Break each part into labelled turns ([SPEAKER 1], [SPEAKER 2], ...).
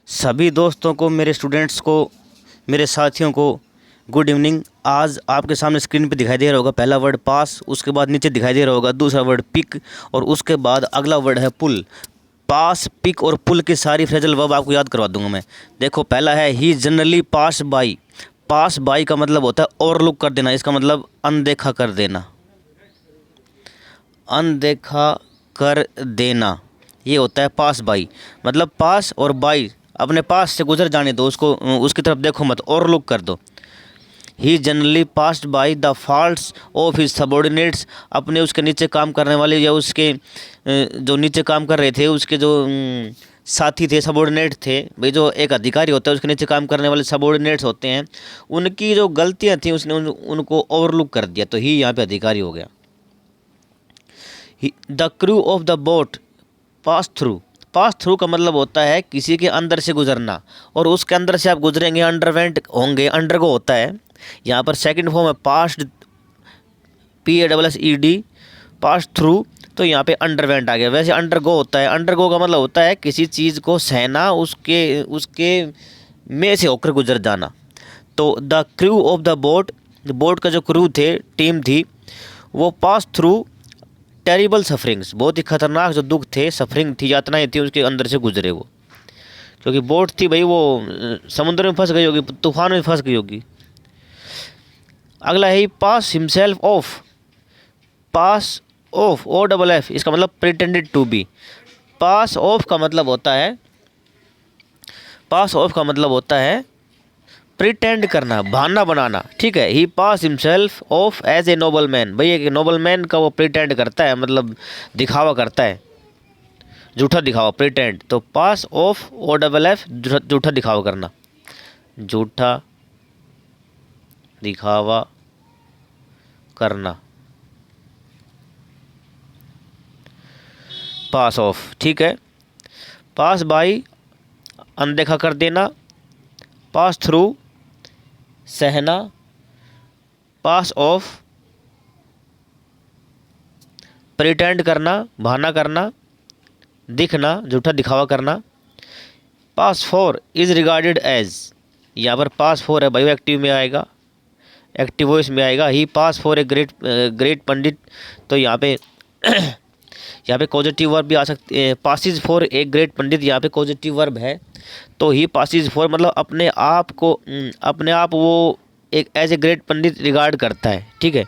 [SPEAKER 1] सभी दोस्तों को, मेरे स्टूडेंट्स को, मेरे साथियों को गुड इवनिंग। आज आपके सामने स्क्रीन पे दिखाई दे रहा होगा पहला वर्ड पास, उसके बाद नीचे दिखाई दे रहा होगा दूसरा वर्ड पिक, और उसके बाद अगला वर्ड है पुल। पास, पिक और पुल की सारी फ्रेजल वर्ब आपको याद करवा दूंगा मैं। देखो, पहला है ही generally pass by. Pass by का मतलब होता है ओवरलुक कर देना, इसका मतलब अनदेखा कर देना। अनदेखा कर देना ये होता है पास बाई। मतलब पास और बाई, अपने पास से गुजर जाने दो उसको, उसकी तरफ देखो मत, ओवरलुक कर दो। He generally passed by the faults of his subordinates. अपने उसके नीचे काम करने वाले या उसके जो नीचे काम कर रहे थे उसके जो साथी थे, सबॉर्डिनेट थे। भाई जो एक अधिकारी होता है उसके नीचे काम करने वाले सबॉर्डिनेट्स होते हैं, उनकी जो गलतियां थी उसने उनको ओवरलुक कर दिया, तो ही यहाँ पे अधिकारी हो गया। The crew of the boat pass through. Pass through का मतलब होता है किसी के अंदर से गुजरना, और उसके अंदर से आप गुजरेंगे, अंडरवेंट होंगे, अंडरगो होता है। यहाँ पर सेकंड फॉर्म है पास्ट, PASSED, पास थ्रू, तो यहाँ पे अंडरवेंट आ गया। वैसे अंडरगो होता है, अंडरगो का मतलब होता है किसी चीज़ को सहना, उसके उसके में से होकर गुजर जाना। तो the crew of the boat, boat का जो क्रू थे, टीम थी, वो पास थ्रू टेरिबल सफरिंग्स, बहुत ही खतरनाक जो दुख थे, सफरिंग थी, यातनाएं थी, उसके अंदर से गुजरे वो। क्योंकि बोट थी भाई, वो समुद्र में फंस गई होगी, तूफान में फंस गई होगी। अगला है pass himself off. Pass off, OFF, इसका मतलब pretended to be. Pass off का मतलब होता है, पास ऑफ का मतलब होता है प्रिटेंड करना, बहाना बनाना। ठीक है, he pass himself off as a noble man. भाई एक नोबल मैन का वो प्रिटेंड करता है, मतलब दिखावा करता है, झूठा दिखावा, प्रिटेंड। तो पास ऑफ, OFF, झूठा दिखावा करना, झूठा दिखावा करना, पास ऑफ। ठीक है, पास बाई अनदेखा कर देना, पास थ्रू सहना, पास ऑफ प्रिटेंड करना, बहाना करना, दिखना, झूठा दिखावा करना। पास फोर इज रिगार्डेड एज, यहाँ पर पास फोर है भाई, एक्टिव में आएगा, एक्टिव वॉइस में आएगा। ही पास फॉर ए ग्रेट पंडित, तो यहाँ पे यहाँ पे पॉजिटिव वर्ब भी आ सकती है। पासिज फॉर ए ग्रेट पंडित, यहाँ पे पॉजिटिव वर्ब है, तो ही पासिज फॉर मतलब अपने आप को, अपने आप वो एक as a great pandit regard करता है। ठीक है,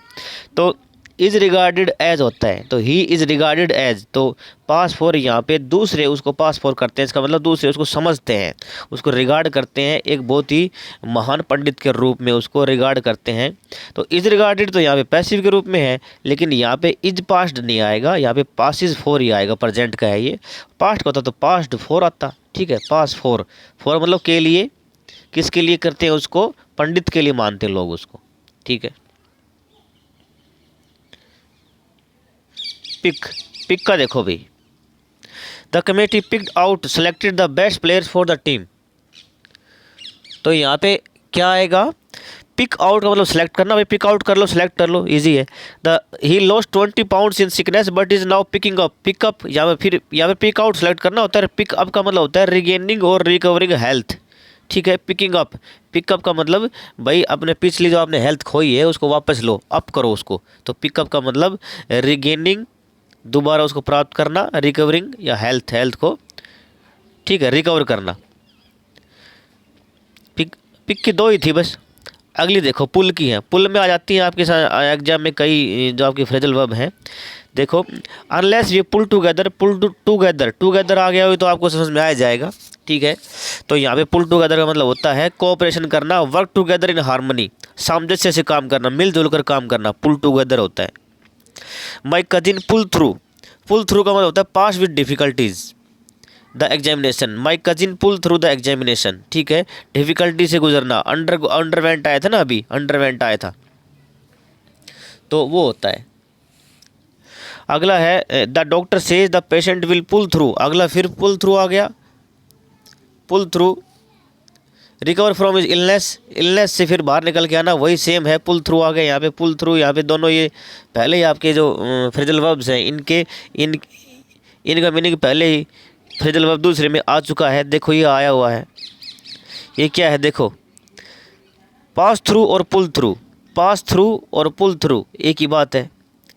[SPEAKER 1] तो इज रिगार्डेड एज होता है, तो ही इज रिगार्डेड एज, तो पास फॉर यहाँ पे दूसरे उसको पास फॉर करते हैं, इसका मतलब दूसरे उसको समझते हैं, उसको रिगार्ड करते हैं, एक बहुत ही महान पंडित के रूप में उसको रिगार्ड करते हैं। तो इज रिगार्डेड तो यहाँ पे पैसिव के रूप में है, लेकिन यहाँ पे इज पास्ट नहीं आएगा, यहाँ पे पासिज फॉर ही आएगा, प्रेजेंट का है ये। पास्ट का होता तो पास्ट फॉर आता। ठीक है, पास फॉर, फॉर मतलब के लिए, किसके लिए करते हैं उसको, पंडित के लिए मानते हैं लोग उसको। ठीक है, पिक, पिक का देखो भाई, the committee picked out selected the best players for the team. तो यहाँ पे क्या आएगा, पिक आउट का मतलब सेलेक्ट करना। भाई पिक आउट कर लो, सेलेक्ट कर लो, इजी है। The he lost 20 pounds in sickness but is now picking up. Pickup, यहाँ पे फिर यहाँ पे पिक आउट सेलेक्ट करना होता है, पिक अप का मतलब होता है रिगेनिंग और रिकवरिंग हेल्थ। ठीक है, पिकिंग अप, पिकअप का मतलब भाई अपने पिछली जो आपने हेल्थ खोई है उसको वापस लो, अप करो उसको। तो पिकअप का मतलब रिगेनिंग, दोबारा उसको प्राप्त करना, रिकवरिंग या हेल्थ, हेल्थ को, ठीक है, रिकवर करना। पिक, पिक की दो ही थी बस। अगली देखो पुल की है, पुल में आ जाती हैं आपके साथ एग्जाम में कई जो आपकी फ्रेजल वर्ब हैं। देखो, अनलेस ये पुल टुगेदर, पुल टुगेदर, टुगेदर आ गया हो तो आपको समझ में आ जाएगा। ठीक है, तो यहाँ पे पुल टुगेदर का मतलब होता है कोऑपरेशन करना, वर्क टुगेदर इन हार्मनी, सामंजस्य से काम करना, मिलजुल कर काम करना, पुल टुगेदर होता है। My cousin pull through, pull through का मतलब होता है pass with difficulties the examination. My cousin pull through the examination. ठीक है, डिफिकल्टी से गुजरना, अंडरवेंट आया था ना, अभी अंडरवेंट आया था, तो वो होता है। अगला है the doctor says the patient will pull through. अगला फिर पुल थ्रू आ गया, pull through, recover from his illness, illness से फिर बाहर निकल के आना, वही सेम है, पुल थ्रू आ गया। यहाँ पे पुल थ्रू, यहाँ पे दोनों ये पहले ही आपके जो फ्रेजल वर्ब्स हैं इनके इनका मीनिंग पहले ही फ्रेजल वर्ब दूसरे में आ चुका है, देखो ये आया हुआ है, ये क्या है देखो, पास थ्रू और पुल थ्रू, पास थ्रू और पुल थ्रू एक ही बात है,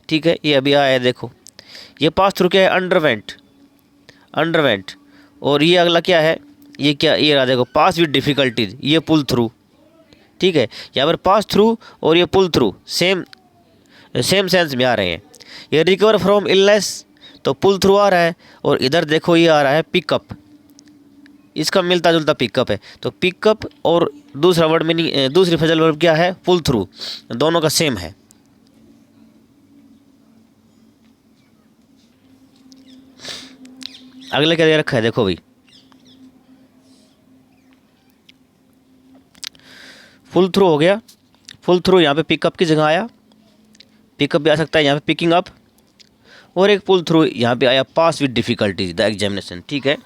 [SPEAKER 1] ठीक है। ये अभी आया है देखो, ये पास थ्रू क्या है, अंडरवेंट, अंडरवेंट, और ये अगला क्या है, ये क्या, ये रहा देखो, पास विद डिफ़िकल्टीज, ये पुल थ्रू, ठीक है। यहाँ पर पास थ्रू और ये पुल थ्रू सेम सेंस में आ रहे हैं। ये रिकवर फ्रॉम इलनेस, तो पुल थ्रू आ रहा है, और इधर देखो ये आ रहा है पिकअप, इसका मिलता जुलता पिकअप है, तो पिकअप और दूसरा वर्ड मीनिंग, दूसरी फ्रेजल वर्ब क्या है, पुल थ्रू, दोनों का सेम है। अगले क्या दे रखा है देखो भाई, फुल थ्रू हो गया, फुल थ्रू यहाँ पे पिकअप की जगह आया, पिकअप भी आ सकता है यहाँ पे पिकिंग अप, और एक पुल थ्रू यहाँ पे आया, pass with difficulties the examination, ठीक है।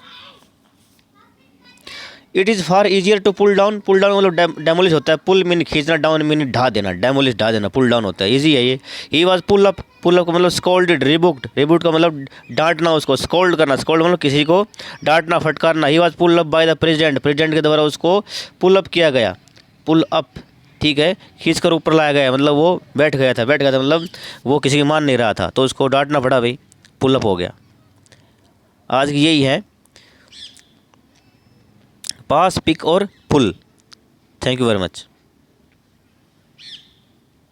[SPEAKER 1] It is far easier to pull down, pull down मतलब डेमोलिश होता है, पुल मीन खींचना, डाउन मीन ढा देना, डेमोलिश ढा देना, पुल डाउन होता है, ईजी है ये। He was pull up, pull up का मतलब स्कोल्डेड, रिबुक्ड, रिबुक्ड का मतलब डांटना, उसको स्कोल्ड करना, स्कोल्ड मतलब किसी को डांटना, फटकारना। He was pull up by the president, president के द्वारा उसको पुल अप किया गया, पुल अप, ठीक है, खींच कर ऊपर लाया गया, मतलब वो बैठ गया था, बैठ गया था मतलब वो किसी की मान नहीं रहा था, तो उसको डांटना पड़ा भाई, पुल अप हो गया। आज की यही है, पास, पिक और pull. Thank you very much.